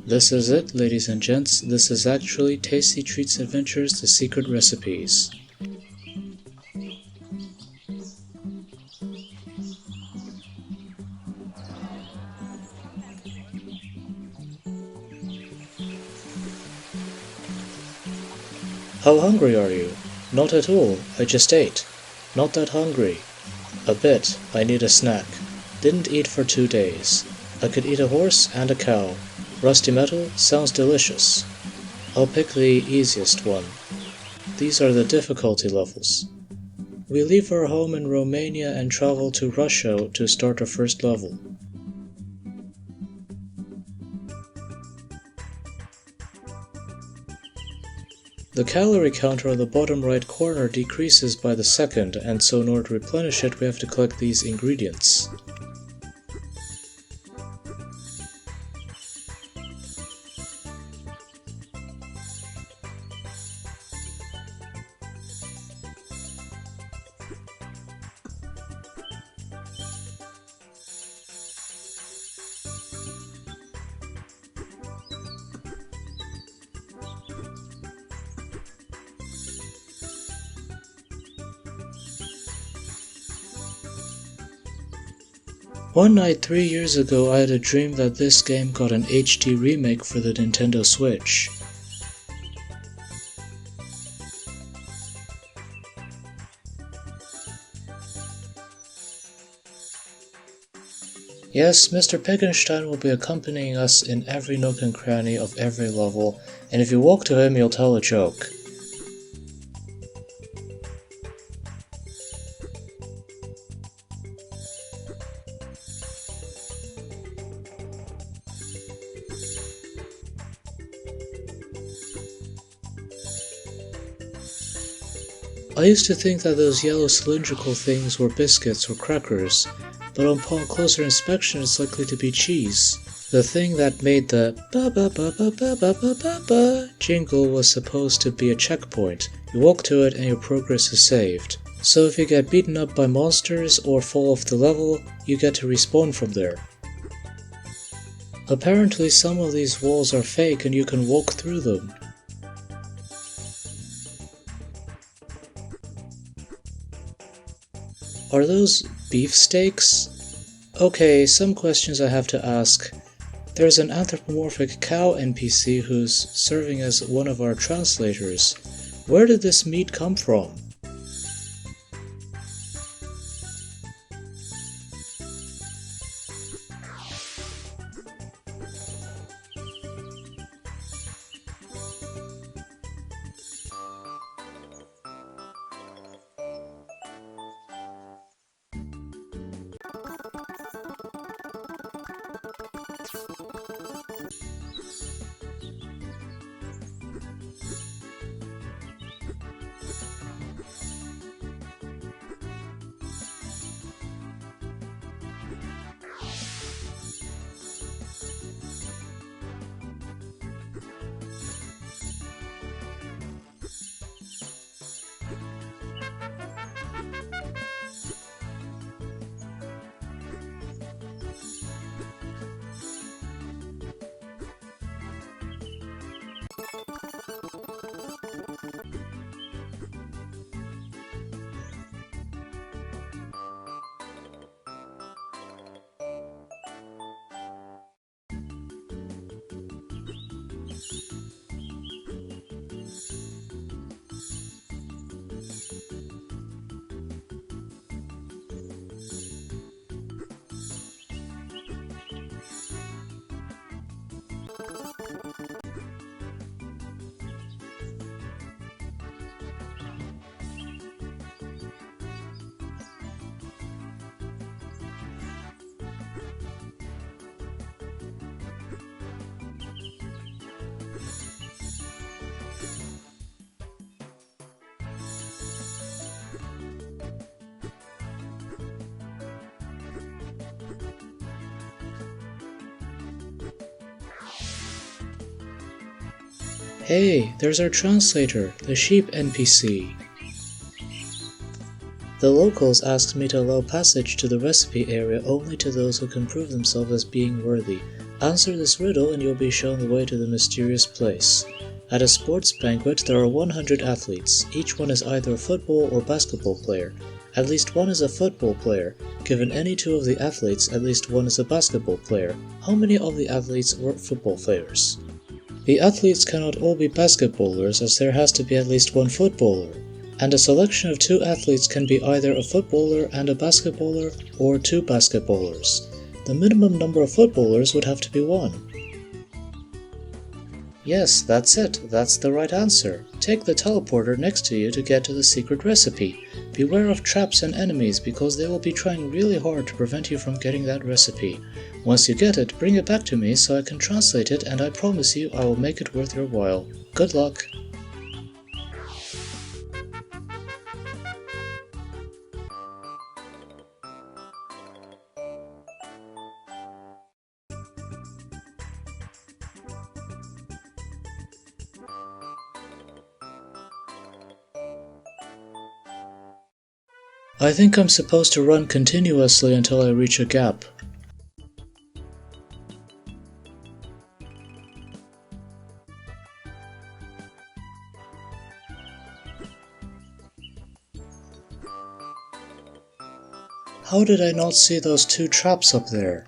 This is it, ladies and gents. This is actually Tasty Treats Adventures: The Secret Recipes. How hungry are you? Not at all, I just ate. Not that hungry. A bit, I need a snack. Didn't eat for 2 days. I could eat a horse and a cow. Rusty metal sounds delicious. I'll pick the easiest one. These are the difficulty levels. We leave our home in Romania and travel to Russia to start our first level. The calorie counter on the bottom right corner decreases by the second, and so in order to replenish it we have to collect these ingredients. One night 3 years ago I had a dream that this game got an HD remake for the Nintendo Switch. Yes, Mr. Pickenstein will be accompanying us in every nook and cranny of every level, and if you walk to him, he'll tell a joke. I used to think that those yellow cylindrical things were biscuits or crackers, but upon closer inspection it's likely to be cheese. The thing that made the ba-ba-ba-ba-ba-ba-ba-ba jingle was supposed to be a checkpoint. You walk to it and your progress is saved. So if you get beaten up by monsters or fall off the level, you get to respawn from there. Apparently some of these walls are fake and you can walk through them. Are those beefsteaks? Okay, some questions I have to ask. There's an anthropomorphic cow NPC who's serving as one of our translators. Where did this meat come from? Hey, there's our translator, the sheep NPC. The locals asked me to allow passage to the recipe area only to those who can prove themselves as being worthy. Answer this riddle and you'll be shown the way to the mysterious place. At a sports banquet, there are 100 athletes. Each one is either a football or basketball player. At least one is a football player. Given any two of the athletes, at least one is a basketball player. How many of the athletes were football players? The athletes cannot all be basketballers, as there has to be at least one footballer. And a selection of two athletes can be either a footballer and a basketballer, or two basketballers. The minimum number of footballers would have to be 1. Yes, that's it. That's the right answer. Take the teleporter next to you to get to the secret recipe. Beware of traps and enemies because they will be trying really hard to prevent you from getting that recipe. Once you get it, bring it back to me so I can translate it, and I promise you I will make it worth your while. Good luck! I think I'm supposed to run continuously until I reach a gap. How did I not see those two traps up there?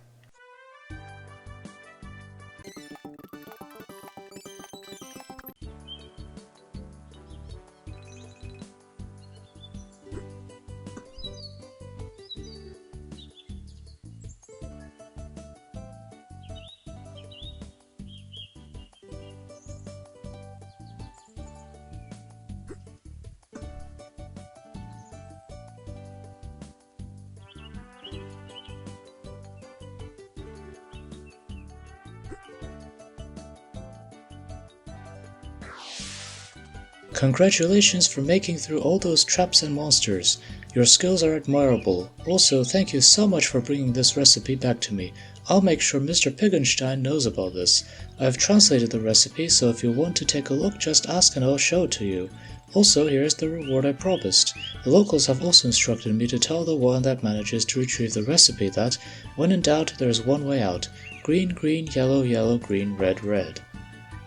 Congratulations for making through all those traps and monsters. Your skills are admirable. Also, thank you so much for bringing this recipe back to me. I'll make sure Mr. Piggenstein knows about this. I've translated the recipe, so if you want to take a look, just ask and I'll show it to you. Also, here's the reward I promised. The locals have also instructed me to tell the one that manages to retrieve the recipe that, when in doubt, there is one way out. Green, green, yellow, yellow, green, red, red.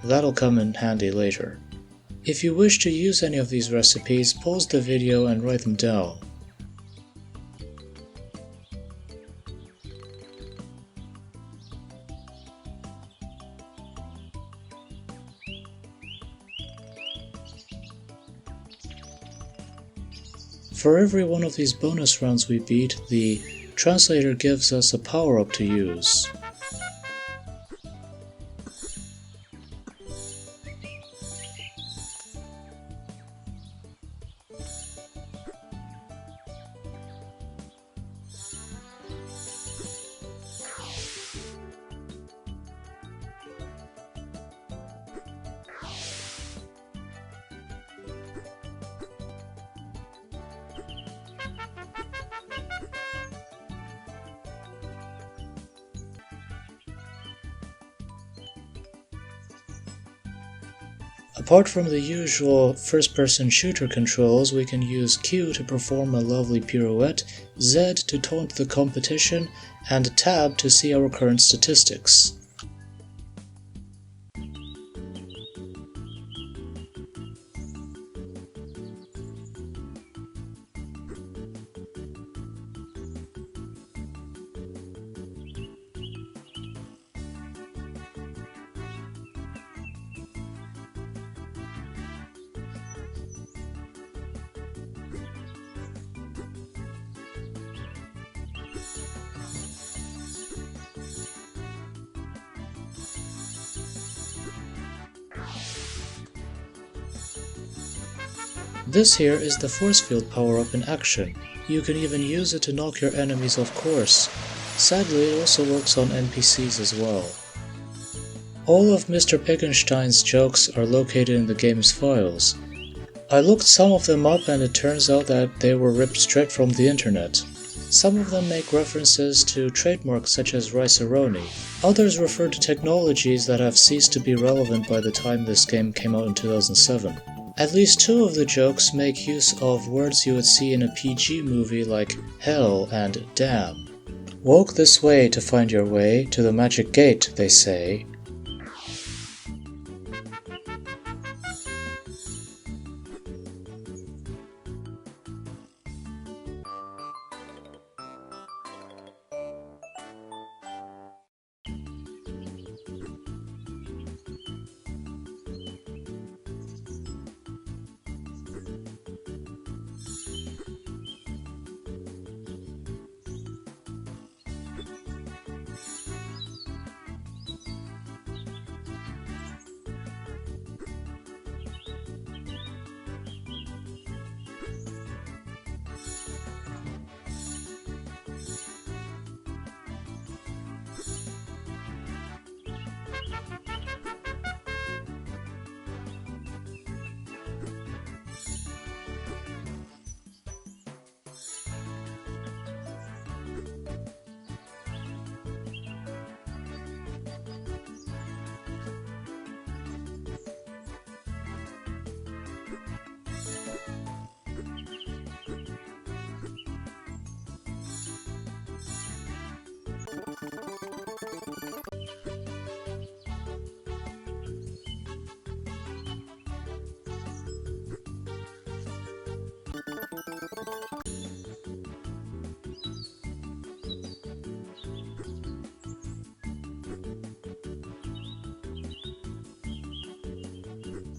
That'll come in handy later. If you wish to use any of these recipes, pause the video and write them down. For every one of these bonus rounds we beat, the translator gives us a power-up to use. Apart from the usual first-person shooter controls, we can use Q to perform a lovely pirouette, Z to taunt the competition, and Tab to see our current statistics. This here is the force field power-up in action. You can even use it to knock your enemies off course. Sadly, it also works on NPCs as well. All of Mr. Piggenstein's jokes are located in the game's files. I looked some of them up and it turns out that they were ripped straight from the internet. Some of them make references to trademarks such as Rice-A-Roni. Others refer to technologies that have ceased to be relevant by the time this game came out in 2007. At least two of the jokes make use of words you would see in a PG movie like hell and damn. Walk this way to find your way to the magic gate, they say.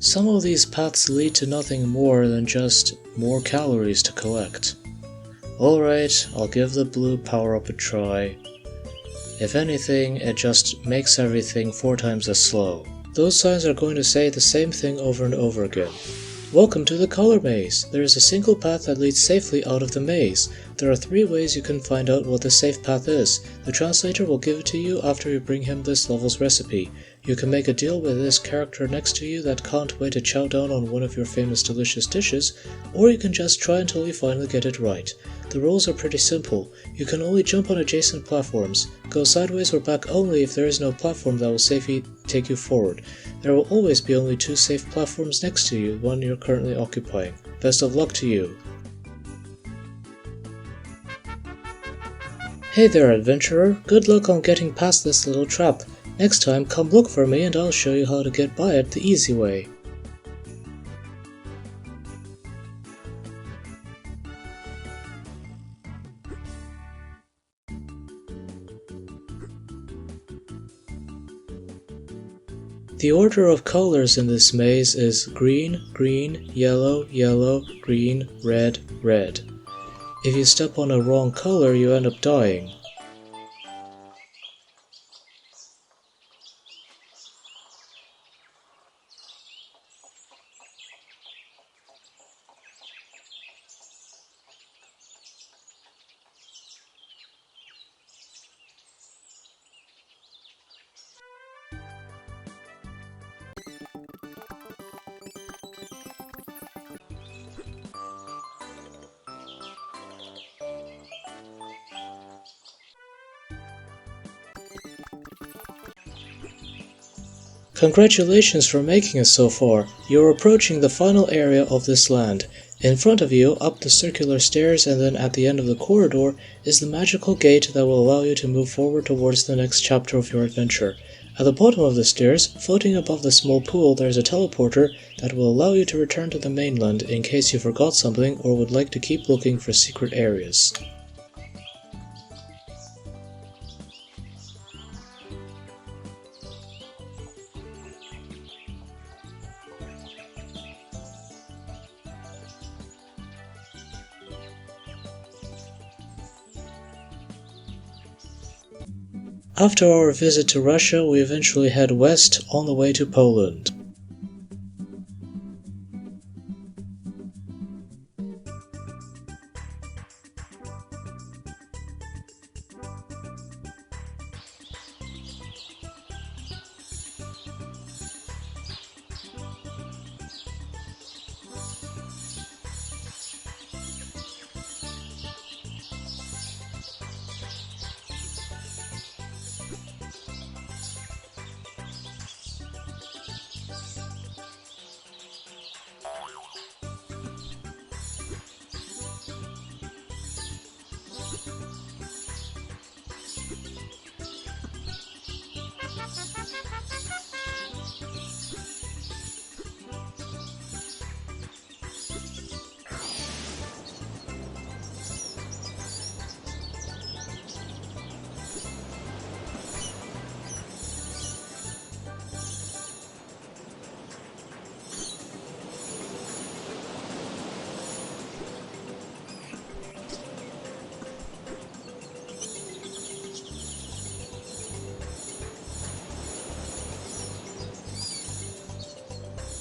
Some of these paths lead to nothing more than just more calories to collect. Alright, I'll give the blue power-up a try. If anything, it just makes everything 4 times as slow. Those signs are going to say the same thing over and over again. Welcome to the color maze! There is a single path that leads safely out of the maze. There are 3 ways you can find out what the safe path is. The translator will give it to you after you bring him this level's recipe. You can make a deal with this character next to you that can't wait to chow down on one of your famous delicious dishes, or you can just try until you finally get it right. The rules are pretty simple. You can only jump on adjacent platforms. Go sideways or back only if there is no platform that will safely take you forward. There will always be only 2 safe platforms next to you, one you're currently occupying. Best of luck to you! Hey there, adventurer! Good luck on getting past this little trap. Next time, come look for me and I'll show you how to get by it the easy way. The order of colors in this maze is green, green, yellow, yellow, green, red, red. If you step on a wrong color, you end up dying. Congratulations for making it so far. You're approaching the final area of this land. In front of you, up the circular stairs and then at the end of the corridor, is the magical gate that will allow you to move forward towards the next chapter of your adventure. At the bottom of the stairs, floating above the small pool, there is a teleporter that will allow you to return to the mainland in case you forgot something or would like to keep looking for secret areas. After our visit to Russia, we eventually head west on the way to Poland.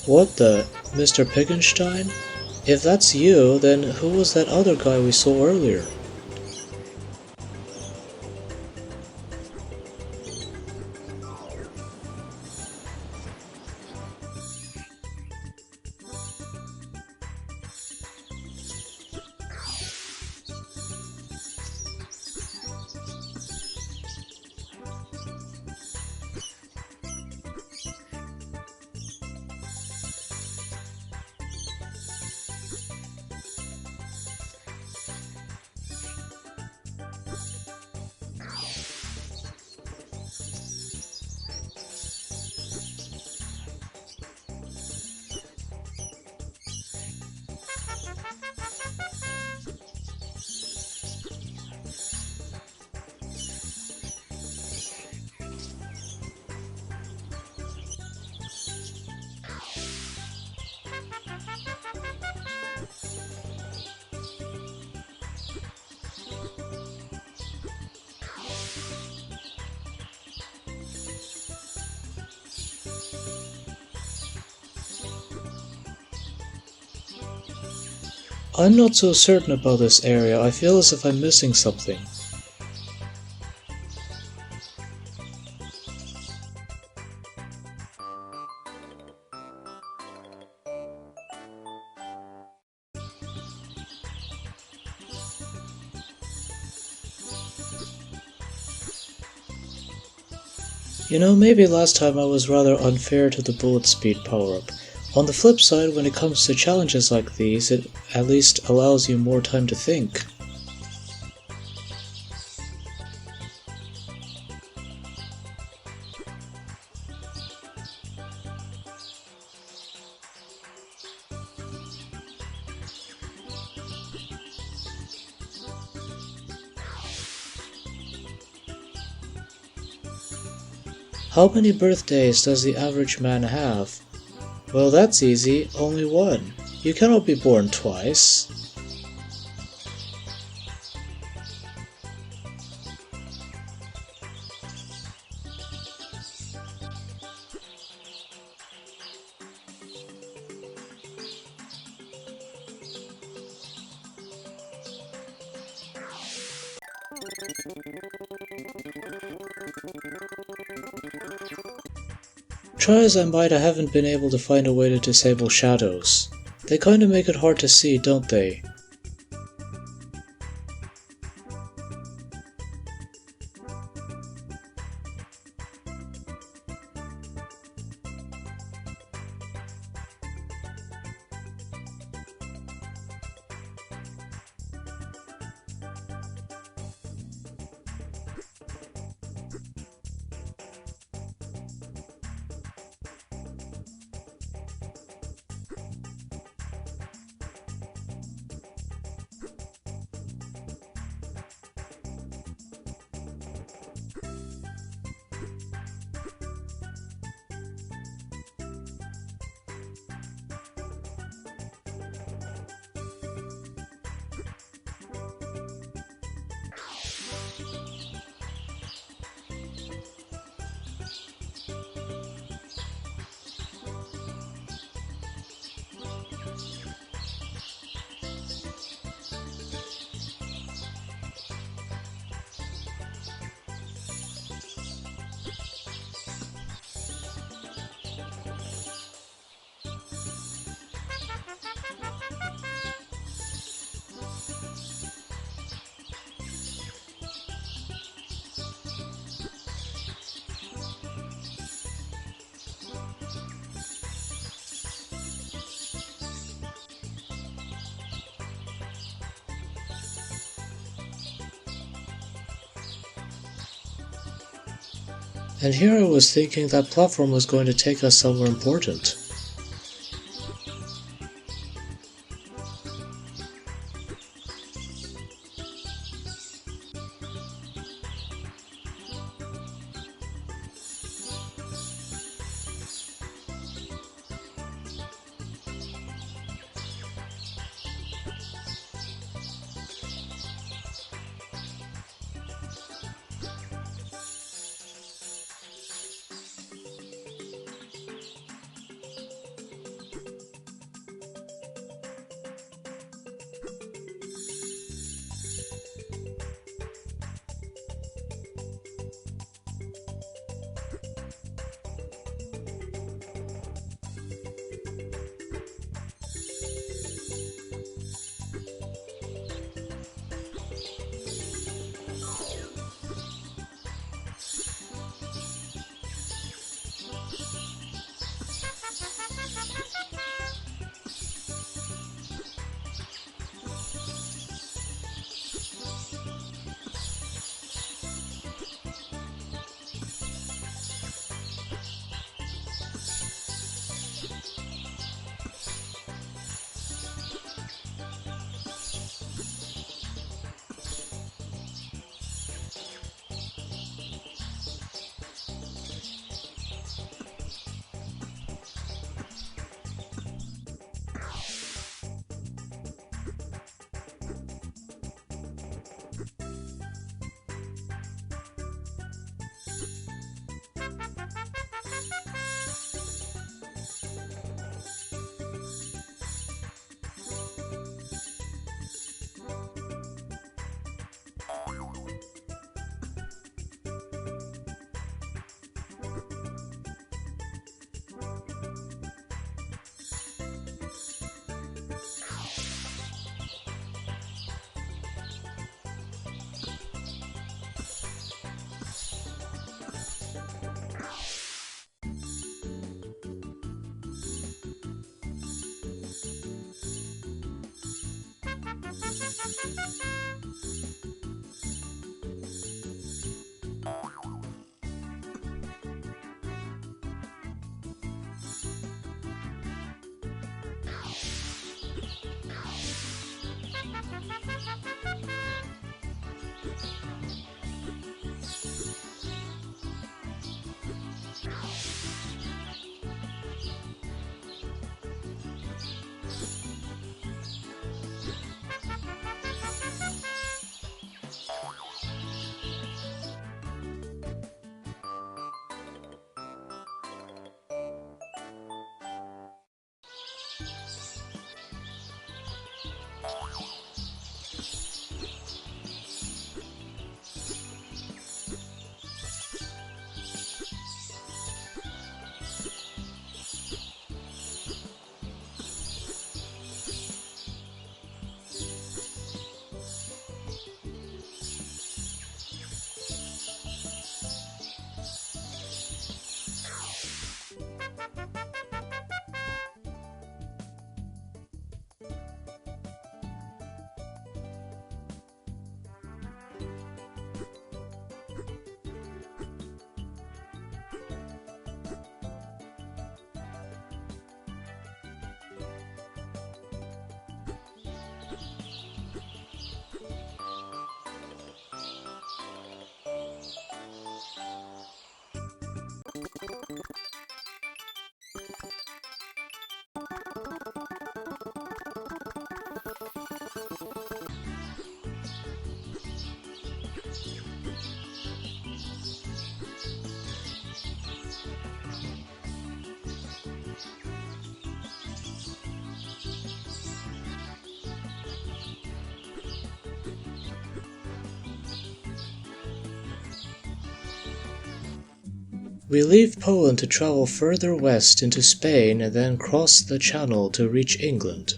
What the? Mr. Pickenstein? If that's you, then who was that other guy we saw earlier? I'm not so certain about this area. I feel as if I'm missing something. Maybe last time I was rather unfair to the bullet speed power-up. On the flip side, when it comes to challenges like these, it at least allows you more time to think. How many birthdays does the average man have? Well, that's easy, only one. You cannot be born twice. Try as I might, I haven't been able to find a way to disable shadows. They kinda make it hard to see, don't they? And here I was thinking that platform was going to take us somewhere important. We leave Poland to travel further west into Spain and then cross the Channel to reach England.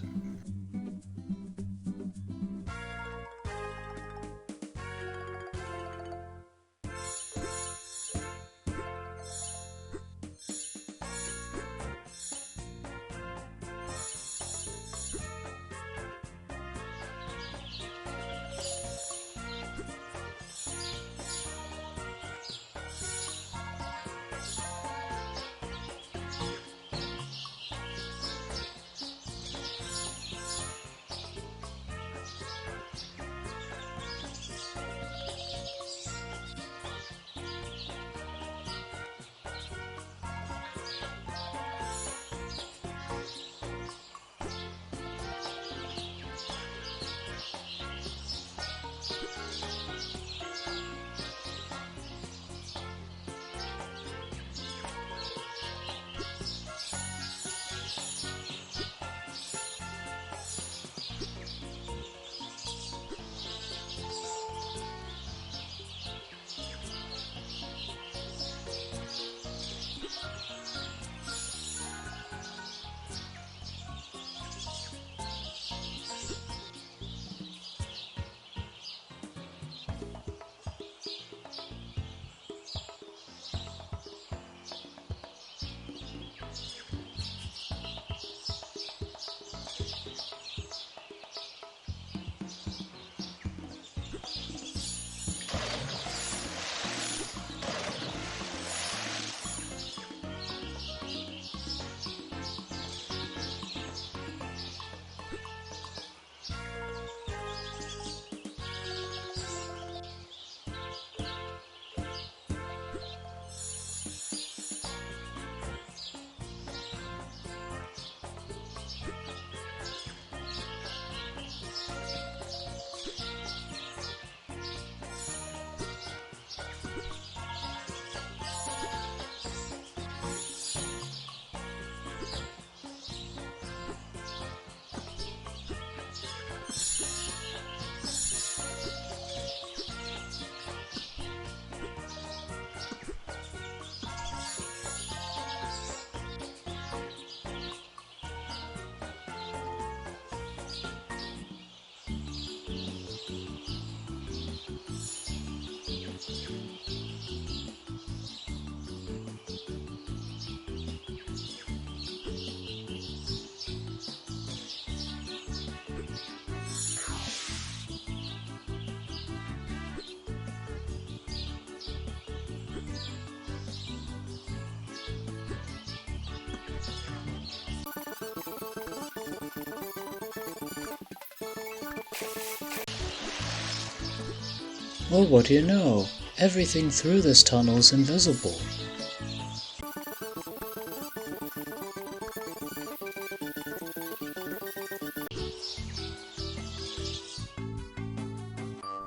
Well, what do you know? Everything through this tunnel is invisible.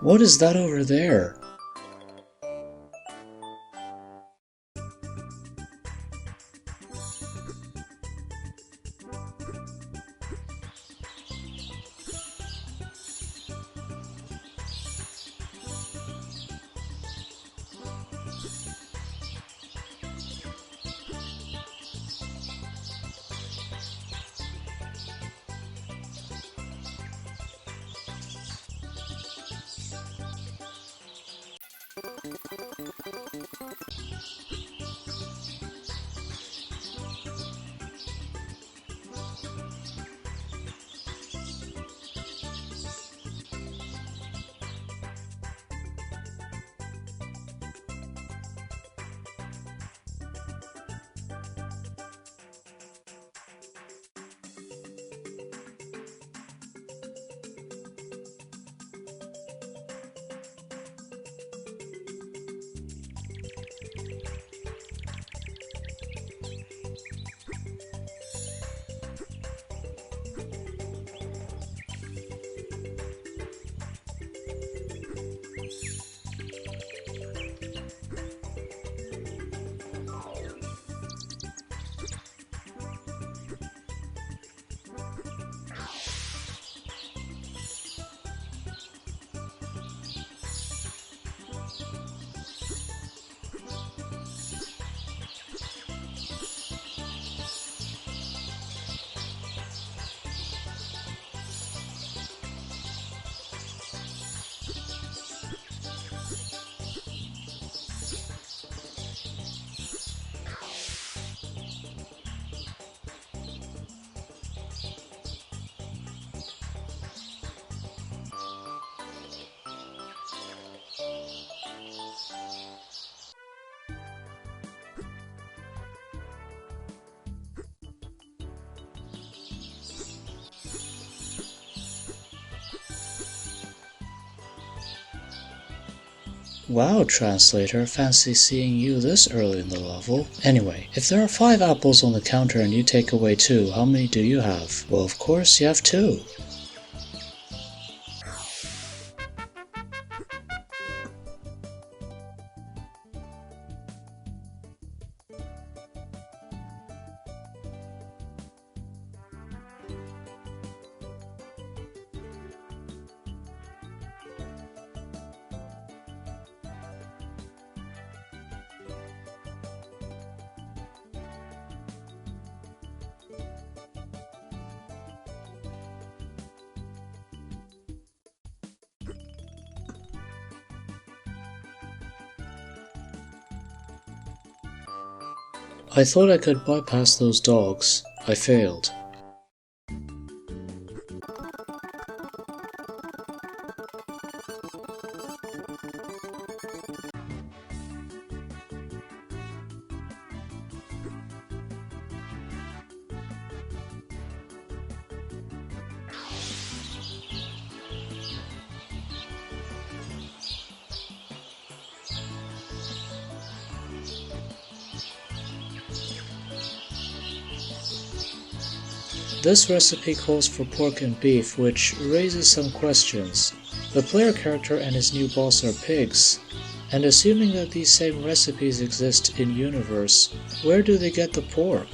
What is that over there? Wow, translator, fancy seeing you this early in the level. Anyway, if there are 5 apples on the counter and you take away 2, how many do you have? Well, of course, you have 2. I thought I could bypass those dogs. I failed. This recipe calls for pork and beef, which raises some questions. The player character and his new boss are pigs, and assuming that these same recipes exist in universe, where do they get the pork?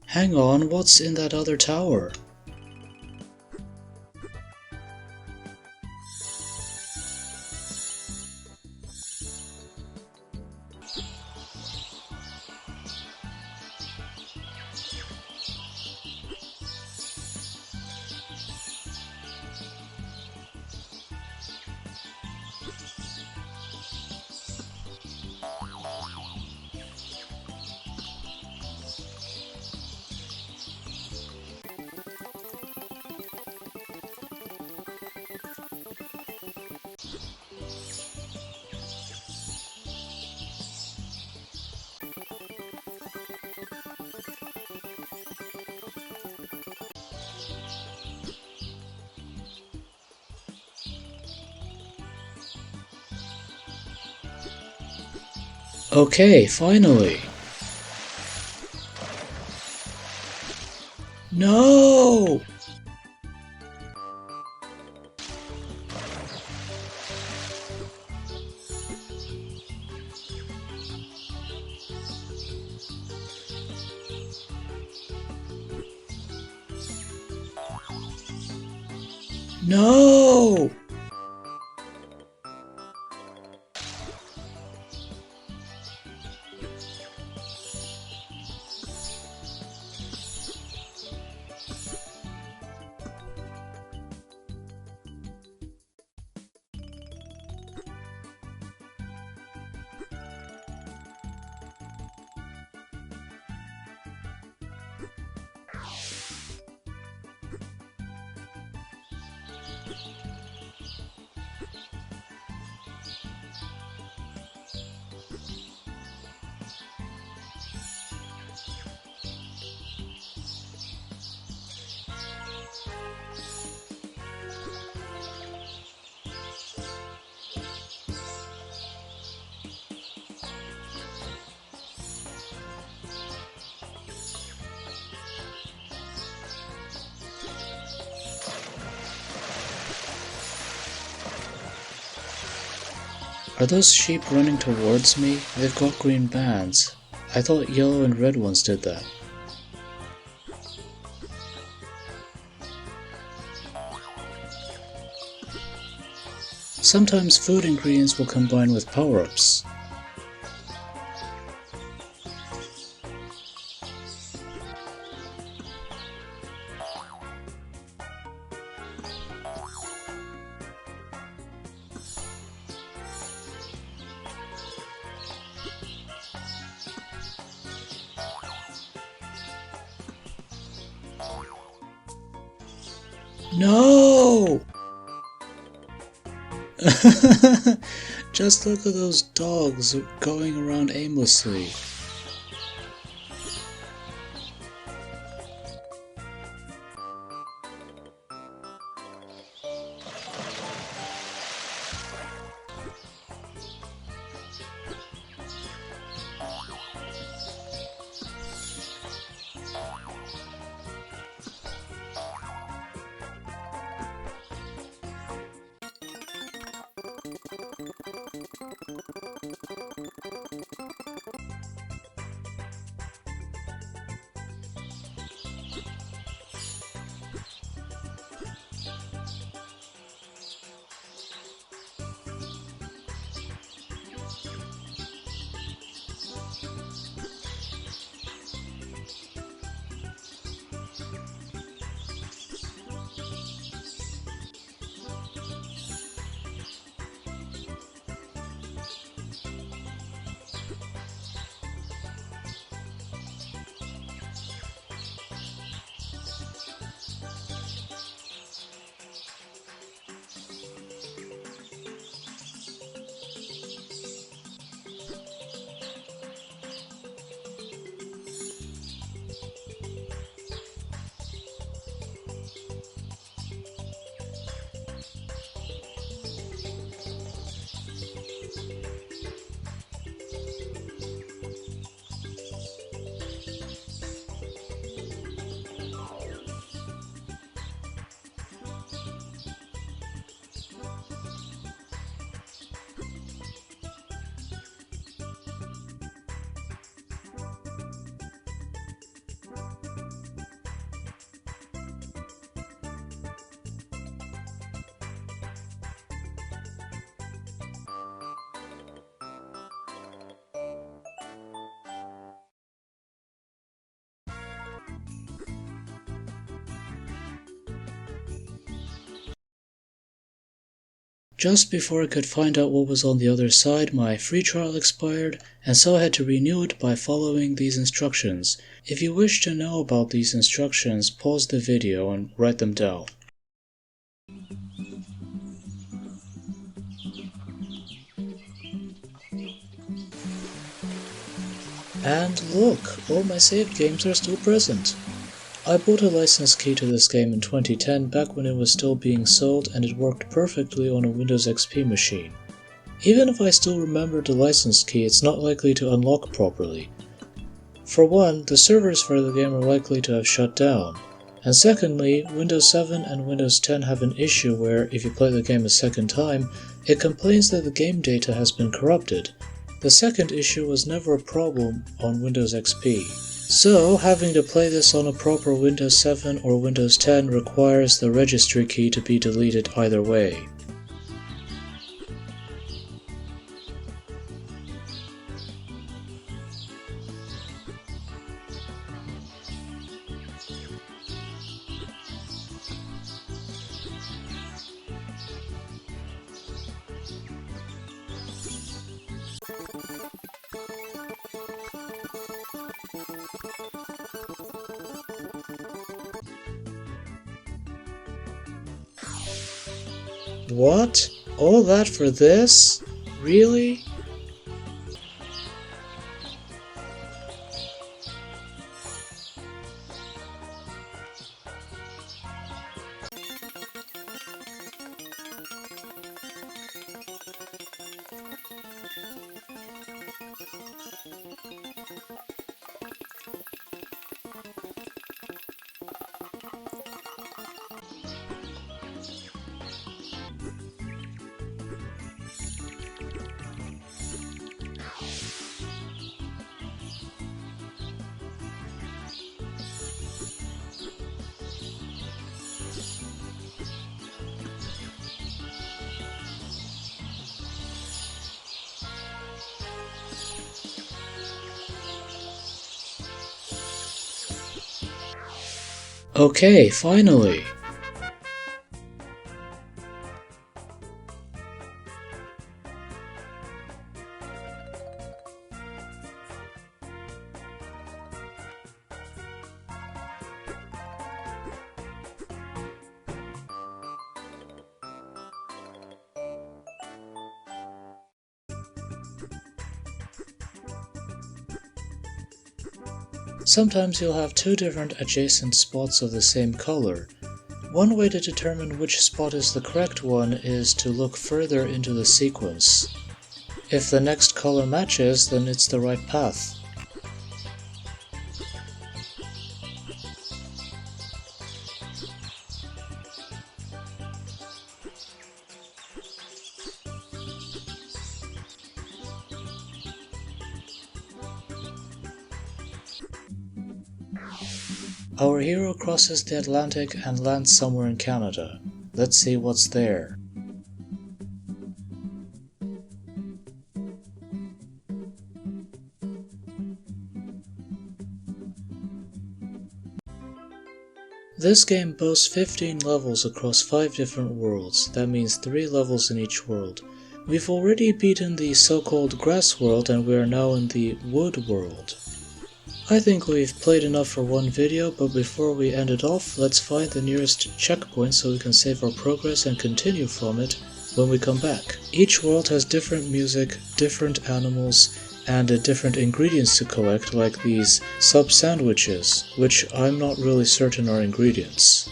Hang on, what's in that other tower? Okay, finally! No! No! Are those sheep running towards me? They've got green bands. I thought yellow and red ones did that. Sometimes food ingredients will combine with power-ups. No! Just look at those dogs going around aimlessly. Just before I could find out what was on the other side, my free trial expired, and so I had to renew it by following these instructions. If you wish to know about these instructions, pause the video and write them down. And look, all my saved games are still present. I bought a license key to this game in 2010 back when it was still being sold and it worked perfectly on a Windows XP machine. Even if I still remember the license key, it's not likely to unlock properly. For one, the servers for the game are likely to have shut down. And secondly, Windows 7 and Windows 10 have an issue where, if you play the game a second time, it complains that the game data has been corrupted. The second issue was never a problem on Windows XP. So, having to play this on a proper Windows 7 or Windows 10 requires the registry key to be deleted either way. What? All that for this? Really? Okay, finally! Sometimes you'll have two different adjacent spots of the same color. One way to determine which spot is the correct one is to look further into the sequence. If the next color matches, then it's the right path. Our hero crosses the Atlantic and lands somewhere in Canada. Let's see what's there. This game boasts 15 levels across 5 different worlds. That means 3 levels in each world. We've already beaten the so-called grass world and we are now in the wood world. I think we've played enough for one video, but before we end it off, let's find the nearest checkpoint so we can save our progress and continue from it when we come back. Each world has different music, different animals, and different ingredients to collect, like these sub-sandwiches, which I'm not really certain are ingredients.